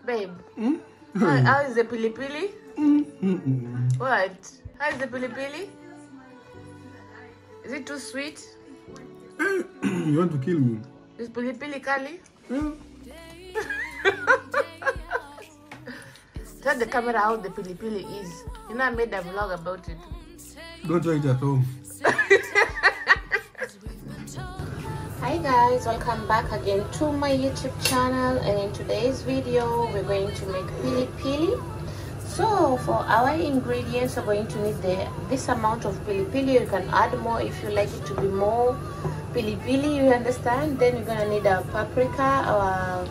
Babe, how is the pilipili? What? How is the pilipili? Is it too sweet? You want to kill me? Is pilipili kali? Tell the camera how the pilipili is. You know, I made a vlog about it. Don't try it at home. Hi guys, welcome back again to my YouTube channel, and in today's video we're going to make pilipili. So for our ingredients, we're going to need this amount of pilipili. You can add more if you like it to be more pilipili, you understand. Then you're gonna need a paprika or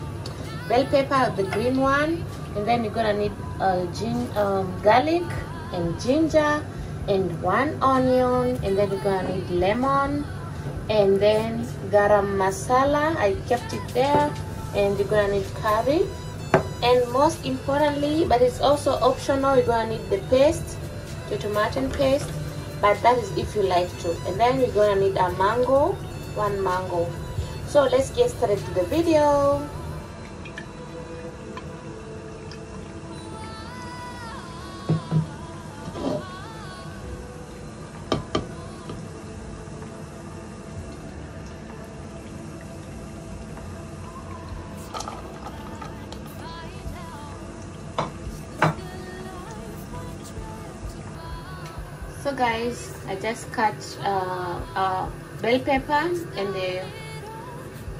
bell pepper, the green one, and then you're gonna need garlic and ginger and 1 onion, and then you're gonna need lemon, and then gharam masala, I kept it there, and you're gonna need curry, and most importantly, but it's also optional, you're gonna need the paste, the tomaten paste, but that is if you like to. And then you're gonna need a mango, 1 mango. So let's get started to the video. So guys, I just cut bell pepper, and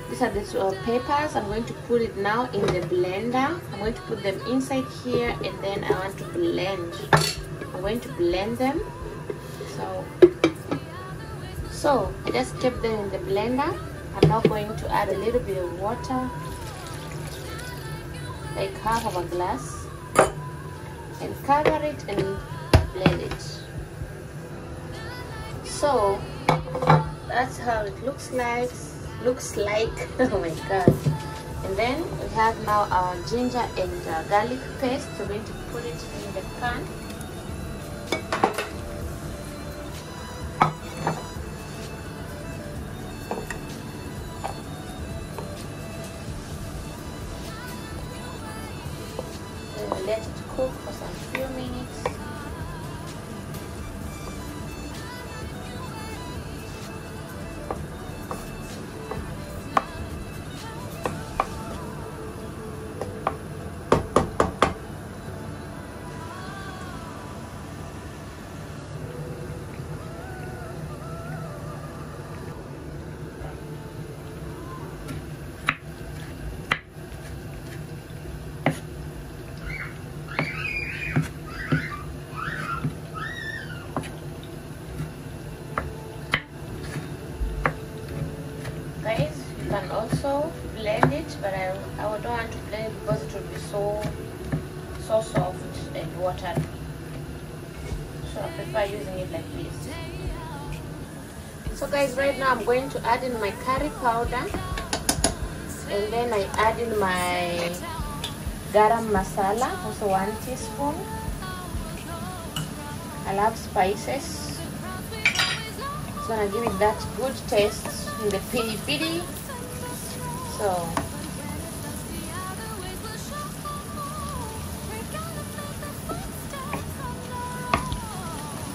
these are the peppers. I'm going to put it now in the blender. I'm going to put them inside here, and then I want to blend. I'm going to blend them. So I just kept them in the blender. I'm now going to add a little bit of water, like half of a glass, and cover it and blend it. So that's how it looks like. Oh my god. And then we have now our ginger and garlic paste. We're going to put it in the pan. Then we let it cook for some few minutes. Guys, you can also blend it, but I don't want to blend it because it will be so soft and watery. So I prefer using it like this. So guys, right now I'm going to add in my curry powder, and then I add in my gharam masala, also 1 teaspoon. I love spices. It's gonna give it that good taste in the pilipili. So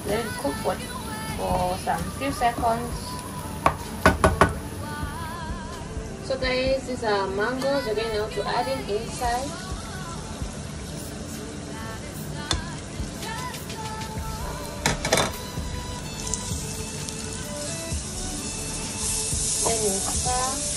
let it cook for some few seconds. So guys, these are mangoes. We're going now to add in inside. Then we stir.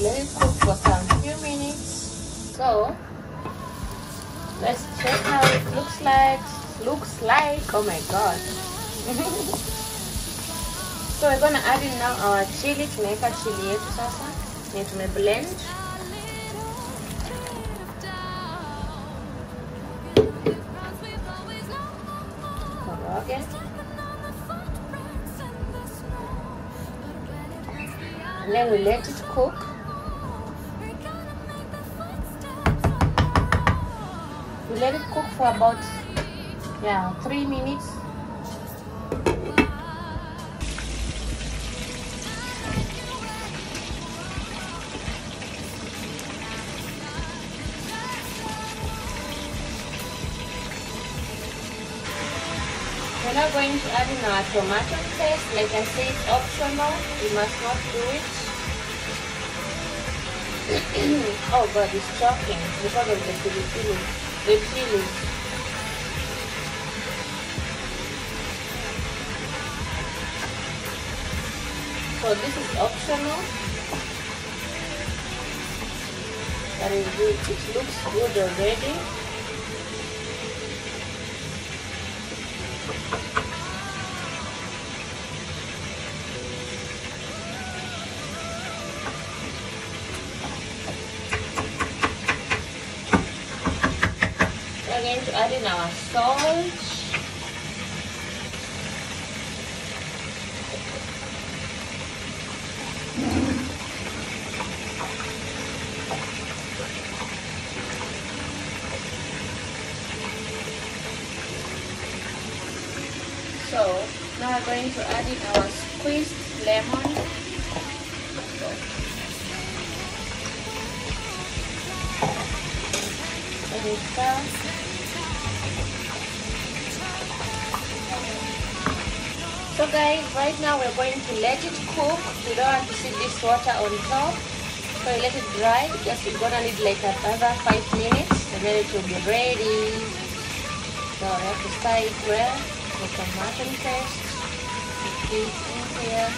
Let it cook for some few minutes. So let's check how it looks like. Oh my god. So we're gonna add in now our chili. Tunaweka chili yetu sasa. Ni tumeblend. Koroge. And then we let it cook. We let it cook for about 3 minutes. We're now going to add in our tomato paste. Like I said, it's optional. You must not do it. Oh God, it's choking because of the Pilipili. The chili. So this is optional. That is good. It looks good already. We're going to add in our salt. So now we're going to add in our squeezed lemon. So guys, right now we're going to let it cook. We don't want to see this water on top. So we let it dry. Just we're gonna need like another 5 minutes and then it will be ready. So I have to stir it well with tomato paste. Put this in here.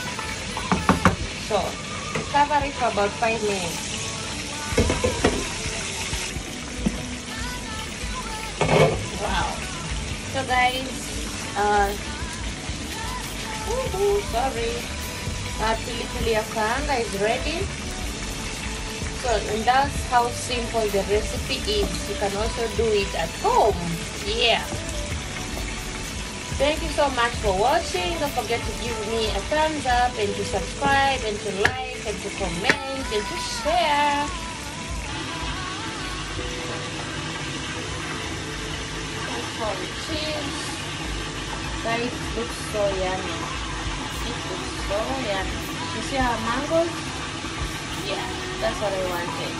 So cover it for about 5 minutes. Wow. So guys, sorry, our pilipili kukaanga is ready. So, and that's how simple the recipe is. You can also do it at home. Yeah. Thank you so much for watching. Don't forget to give me a thumbs up and to subscribe and to like and to comment and to share. For the cheese. Guys, it looks so yummy. It looks so yummy. You see our mangoes? Yeah, that's what I wanted.